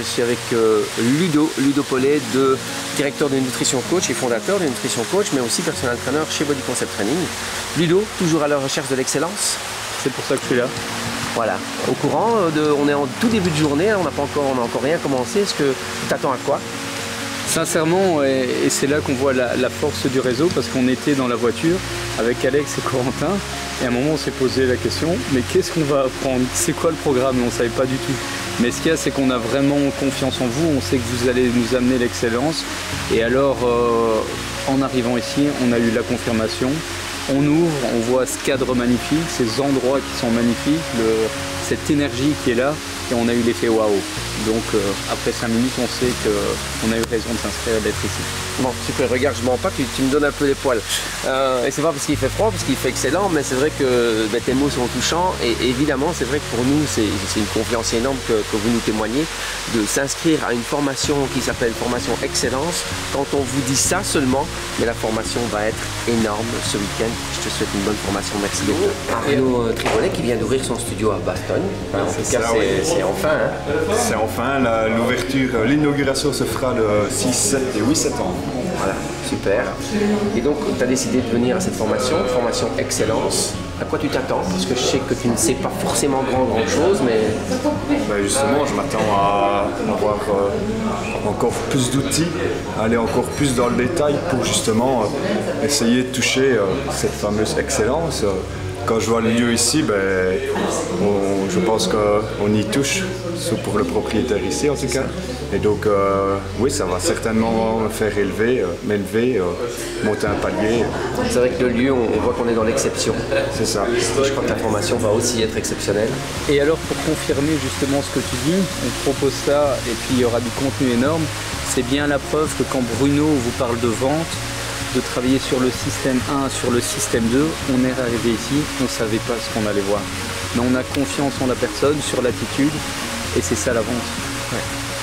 Je suis avec Ludo Paulet, directeur de Nutrition Coach et fondateur de Nutrition Coach, mais aussi personnel trainer chez Body Concept Training. Ludo, toujours à la recherche de l'excellence. C'est pour ça que je suis là. Voilà, au courant, on est en tout début de journée, on n'a encore rien commencé. Est-ce que tu t'attends à quoi? Sincèrement, et c'est là qu'on voit la force du réseau, parce qu'on était dans la voiture avec Alex et Corentin, et à un moment on s'est posé la question, mais qu'est-ce qu'on va apprendre? C'est quoi le programme? On ne savait pas du tout. Mais ce qu'il y a, c'est qu'on a vraiment confiance en vous, on sait que vous allez nous amener l'excellence. Et alors, en arrivant ici, on a eu la confirmation. On ouvre, on voit ce cadre magnifique, ces endroits qui sont magnifiques, cette énergie qui est là, et on a eu l'effet waouh. Donc après 5 minutes, on sait qu'on a eu raison de s'inscrire et d'être ici. Bon, super, regarde, je mens pas, tu me donnes un peu les poils. Et c'est pas parce qu'il fait froid, parce qu'il fait excellent, mais c'est vrai que tes mots sont touchants. Et évidemment, c'est vrai que pour nous, c'est une confiance énorme que vous nous témoignez, de s'inscrire à une formation qui s'appelle Formation Excellence. Quand on vous dit ça seulement, mais la formation va être énorme ce week-end. Je te souhaite une bonne formation, merci beaucoup. Arnaud Trivolet qui vient d'ouvrir son studio à Bastogne. En tout cas, c'est enfin. Hein. C'est enfin, l'ouverture, l'inauguration se fera le 6, 7 et 8 septembre. Voilà, super. Et donc, tu as décidé de venir à cette formation Excellence. À quoi tu t'attends? Parce que je sais que tu ne sais pas forcément grand chose, mais... Ben justement, je m'attends à avoir encore plus d'outils, aller encore plus dans le détail pour justement essayer de toucher cette fameuse excellence. Quand je vois le lieu ici, je pense qu'on y touche, pour le propriétaire ici en tout cas. Et donc oui, ça va certainement me faire m'élever, monter un palier. C'est vrai que le lieu, on voit qu'on est dans l'exception. C'est ça. Je crois que la formation va aussi être exceptionnelle. Et alors pour confirmer justement ce que tu dis, on propose ça et puis il y aura du contenu énorme. C'est bien la preuve que quand Bruno vous parle de vente, de travailler sur le système 1, sur le système 2, on est arrivé ici, on ne savait pas ce qu'on allait voir. Mais on a confiance en la personne, sur l'attitude, et c'est ça la vente. Ouais.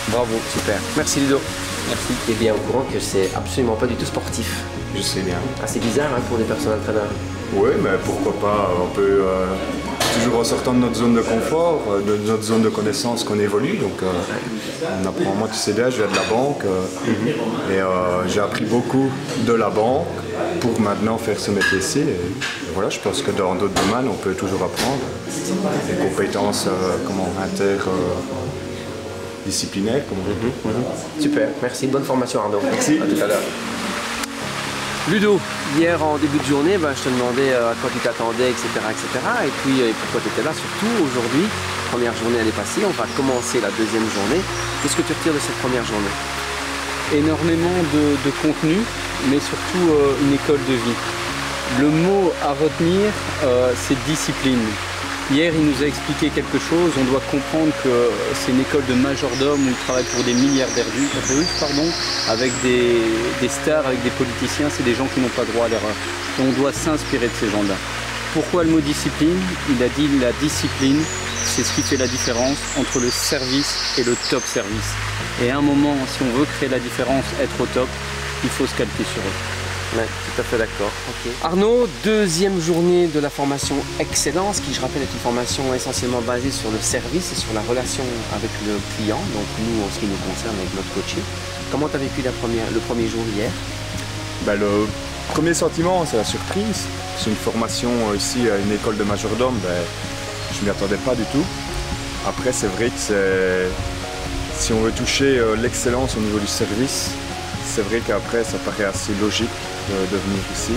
Bravo, super. Merci Ludo. Merci. Et bien au courant que c'est absolument pas du tout sportif. Je sais bien. Assez bizarre hein, pour des personnes entraîneurs. Oui, mais pourquoi pas, on peut toujours en sortant de notre zone de confort, de notre zone de connaissance qu'on évolue. Donc on apprend, moi tu sais bien, je viens de la banque et j'ai appris beaucoup de la banque pour maintenant faire ce métier-ci. Et voilà, je pense que dans d'autres domaines, on peut toujours apprendre des compétences interdisciplinaires. Super, merci, bonne formation Arnaud. Merci. À tout à l'heure. Ludo, hier en début de journée, je te demandais à quoi tu t'attendais, etc., etc. Et puis pourquoi tu étais là, surtout aujourd'hui. Première journée elle est passée, on va commencer la deuxième journée. Qu'est-ce que tu retires de cette première journée? Énormément de contenu, mais surtout une école de vie. Le mot à retenir, c'est discipline. Hier, il nous a expliqué quelque chose. On doit comprendre que c'est une école de majordome où il travaille pour des milliardaires russes, avec des stars, avec des politiciens. C'est des gens qui n'ont pas droit à l'erreur. Et on doit s'inspirer de ces gens-là. Pourquoi le mot discipline? Il a dit la discipline, c'est ce qui fait la différence entre le service et le top service. Et à un moment, si on veut créer la différence, être au top, il faut se calquer sur eux. Ouais, tout à fait d'accord. Okay. Arnaud, deuxième journée de la formation Excellence, qui je rappelle est une formation essentiellement basée sur le service et sur la relation avec le client, donc nous en ce qui nous concerne avec notre coaching. Comment tu as vécu le premier jour hier? Le premier sentiment, c'est la surprise. C'est une formation ici à une école de majordome, je ne m'y attendais pas du tout. Après, c'est vrai que si on veut toucher l'excellence au niveau du service, c'est vrai qu'après ça paraît assez logique de venir ici.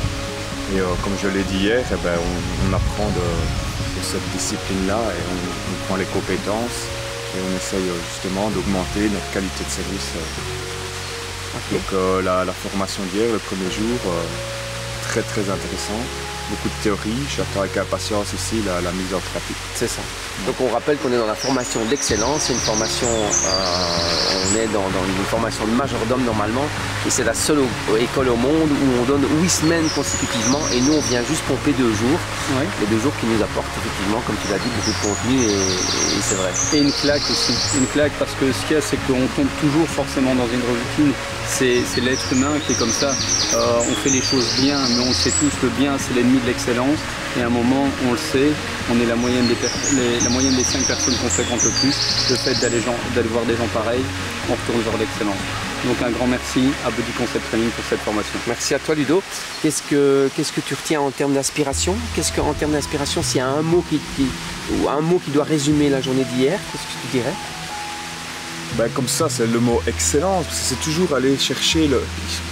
Et comme je l'ai dit hier, on apprend de cette discipline-là et on prend les compétences et on essaye justement d'augmenter notre qualité de service. Okay. Donc la formation d'hier, le premier jour, très très intéressant. Beaucoup de théorie, j'attends avec impatience ici la mise en pratique. C'est ça. Donc on rappelle qu'on est dans la formation d'excellence, c'est une formation, on est dans une formation de majordome normalement, et c'est la seule école au monde où on donne 8 semaines consécutivement, et nous on vient juste pomper 2 jours, ouais. Les 2 jours qui nous apportent effectivement, comme tu l'as dit, beaucoup de contenu, et c'est vrai. Et une claque aussi, une claque parce que ce qu'il y a, c'est qu'on tombe toujours forcément dans une routine. C'est l'être humain qui est comme ça. On fait les choses bien, mais on sait tous, le bien c'est l'ennemi de l'excellence. Et à un moment, on le sait, on est la moyenne des 5 personnes qu'on fréquente le plus. Le fait d'aller voir des gens pareils, on retourne vers l'excellence. Donc un grand merci à Body Concept Training pour cette formation. Merci à toi Ludo. Qu'est-ce que tu retiens en termes d'inspiration? En termes d'inspiration, s'il y a un mot qui doit résumer la journée d'hier, qu'est-ce que tu dirais? Ben, comme ça, c'est le mot excellence. C'est toujours aller chercher,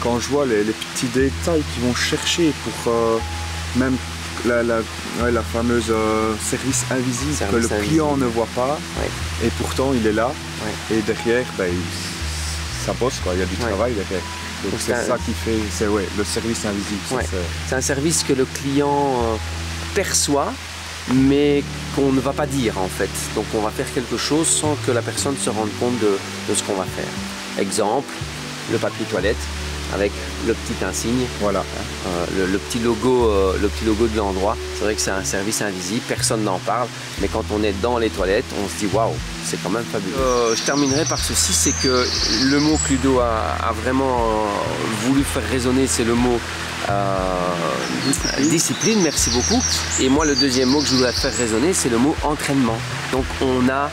quand je vois les petits détails qu'ils vont chercher pour même la fameuse service invisible que le client ne voit pas. Ouais. Et pourtant, il est là. Ouais. Et derrière, ben, ça bosse, quoi. Il y a du travail derrière. Donc c'est ça qui fait, le service invisible. Ouais. C'est un service que le client perçoit, mais qu'on ne va pas dire en fait. Donc on va faire quelque chose sans que la personne se rende compte de ce qu'on va faire. Exemple, le papier toilette avec le petit insigne, voilà, le petit logo de l'endroit. C'est vrai que c'est un service invisible, personne n'en parle, mais quand on est dans les toilettes, on se dit waouh, c'est quand même fabuleux. Je terminerai par ceci, c'est que le mot que Ludo a vraiment voulu faire résonner, c'est le mot discipline, merci beaucoup. Et moi, le deuxième mot que je voudrais faire résonner, c'est le mot entraînement. Donc on a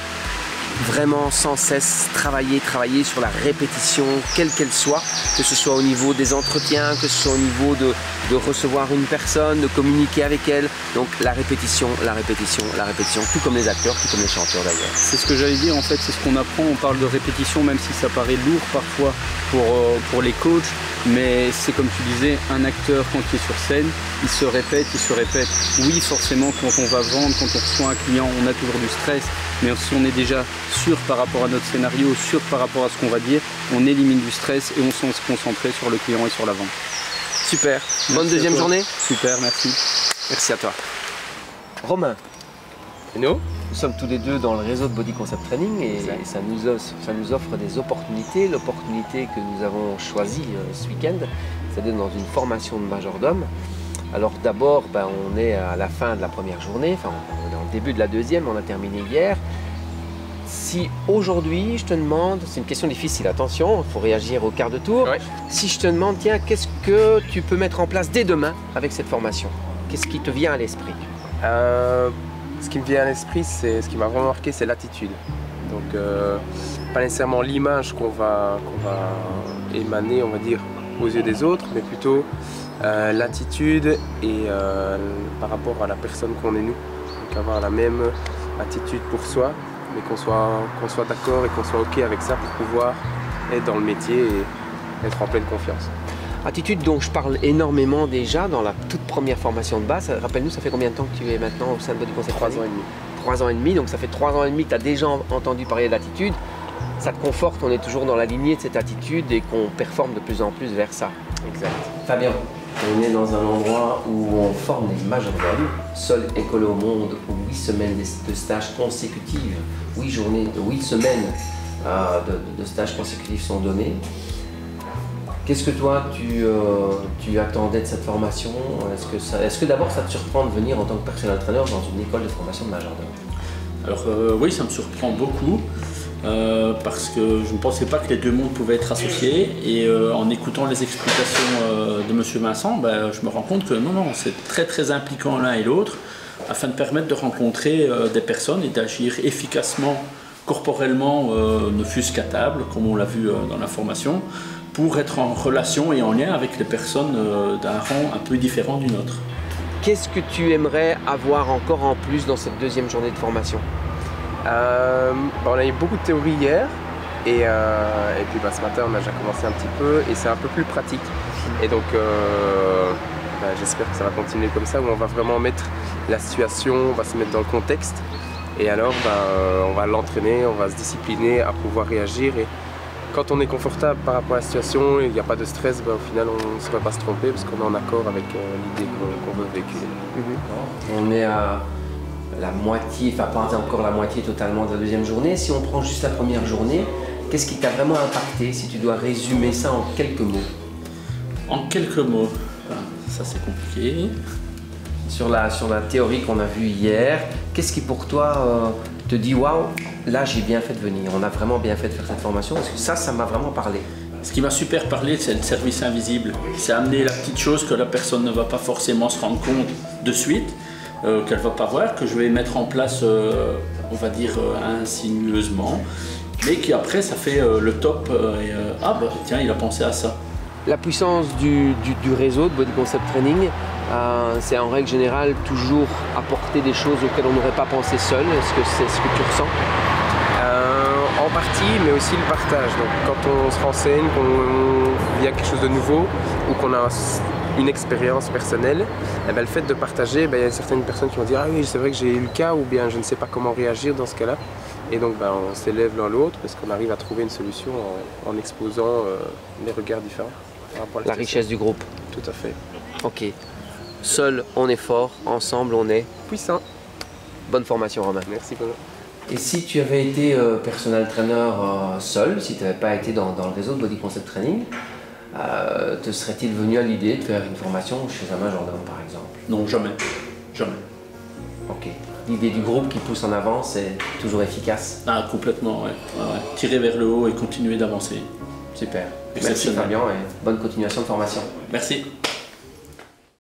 vraiment sans cesse travailler sur la répétition, quelle qu'elle soit, que ce soit au niveau des entretiens, que ce soit au niveau de recevoir une personne, de communiquer avec elle. Donc la répétition, tout comme les acteurs, tout comme les chanteurs d'ailleurs. C'est ce que j'allais dire, en fait, c'est ce qu'on apprend. On parle de répétition, même si ça paraît lourd parfois pour les coachs, mais c'est comme tu disais, un acteur quand il est sur scène, il se répète. Oui, forcément, quand on va vendre, quand on reçoit un client, on a toujours du stress, mais si on est déjà sûr par rapport à notre scénario, sûr par rapport à ce qu'on va dire, on élimine du stress et on s'en se concentrer sur le client et sur la vente. Super, bonne deuxième journée. Super, merci. Merci à toi. Romain, et nous sommes tous les deux dans le réseau de Body Concept Training et ça nous offre des opportunités. L'opportunité que nous avons choisie ce week-end, c'est d'être dans une formation de majordome. Alors d'abord, on est à la fin de la première journée, enfin on est dans le début de la deuxième, on a terminé hier. Si aujourd'hui je te demande, c'est une question difficile, attention, il faut réagir au quart de tour. Ouais. Si je te demande, tiens, qu'est-ce que tu peux mettre en place dès demain avec cette formation? Qu'est-ce qui te vient à l'esprit? Ce qui me vient à l'esprit, ce qui m'a vraiment marqué, c'est l'attitude. Donc pas nécessairement l'image qu'on va émaner, on va dire, aux yeux des autres, mais plutôt l'attitude et par rapport à la personne qu'on est nous. Donc avoir la même attitude pour soi, mais qu'on soit d'accord et qu'on soit ok avec ça pour pouvoir être dans le métier et être en pleine confiance. Attitude dont je parle énormément déjà dans la toute première formation de base. Rappelle-nous, ça fait combien de temps que tu es maintenant au sein de Body Concept? 3 ans et demi. 3 ans et demi, donc ça fait 3 ans et demi que tu as déjà entendu parler d'attitude. Ça te conforte, on est toujours dans la lignée de cette attitude et qu'on performe de plus en plus vers ça. Exact. Fabien, on est dans un endroit où on forme des majordomes, seule école au monde où 8 semaines de stage consécutifs, 8 semaines de stages consécutifs sont données. Qu'est-ce que toi tu attendais de cette formation? Est-ce que d'abord ça te surprend de venir en tant que personnel entraîneur dans une école de formation de majordome? Alors oui, ça me surprend beaucoup parce que je ne pensais pas que les deux mondes pouvaient être associés et en écoutant les explications de M. Vincent, je me rends compte que non, c'est très très impliquant l'un et l'autre afin de permettre de rencontrer des personnes et d'agir efficacement, corporellement, ne fût-ce qu'à table, comme on l'a vu dans la formation, pour être en relation et en lien avec les personnes d'un rang un peu différent du nôtre. Qu'est-ce que tu aimerais avoir encore en plus dans cette deuxième journée de formation? On a eu beaucoup de théorie hier et puis ce matin on a déjà commencé un petit peu et c'est un peu plus pratique. Et donc j'espère que ça va continuer comme ça où on va vraiment mettre la situation, on va se mettre dans le contexte et alors on va l'entraîner, on va se discipliner à pouvoir réagir. Et quand on est confortable par rapport à la situation, il n'y a pas de stress, au final on ne saurait pas se tromper parce qu'on est en accord avec l'idée qu'on veut véhiculer. On est à la moitié, enfin pas encore la moitié totalement de la deuxième journée. Si on prend juste la première journée, qu'est-ce qui t'a vraiment impacté si tu dois résumer ça en quelques mots? En quelques mots, ça c'est compliqué. Sur la théorie qu'on a vue hier, qu'est-ce qui pour toi te dit waouh, là j'ai bien fait de venir, on a vraiment bien fait de faire cette formation parce que ça m'a vraiment parlé. Ce qui m'a super parlé, c'est le service invisible. C'est amener la petite chose que la personne ne va pas forcément se rendre compte de suite, qu'elle ne va pas voir, que je vais mettre en place, on va dire, insinueusement, mais qui après ça fait le top ah bah tiens, il a pensé à ça. La puissance du réseau de Body Concept Training, c'est en règle générale toujours apporter des choses auxquelles on n'aurait pas pensé seul. Est-ce que c'est ce que tu ressens? En partie, mais aussi le partage. Donc, quand on se renseigne, qu'il y a quelque chose de nouveau ou qu'on a une expérience personnelle, eh ben, le fait de partager, il y a certaines personnes qui vont dire « Ah oui, c'est vrai que j'ai eu le cas » ou bien « Je ne sais pas comment réagir dans ce cas-là ». Et donc on s'élève l'un l'autre parce qu'on arrive à trouver une solution en exposant les regards différents. La richesse du groupe. Tout à fait. Ok. Seul, on est fort. Ensemble, on est puissant. Bonne formation, Romain. Merci, Bruno. Et si tu avais été personal trainer seul, si tu n'avais pas été dans le réseau de Body Concept Training, te serait-il venu à l'idée de faire une formation chez un majordome, par exemple? Non, jamais. Jamais. Ok. L'idée du groupe qui pousse en avant, c'est toujours efficace? Ah, complètement, ouais. Tirer vers le haut et continuer d'avancer. Super. Merci Fabien et bonne continuation de formation. Merci.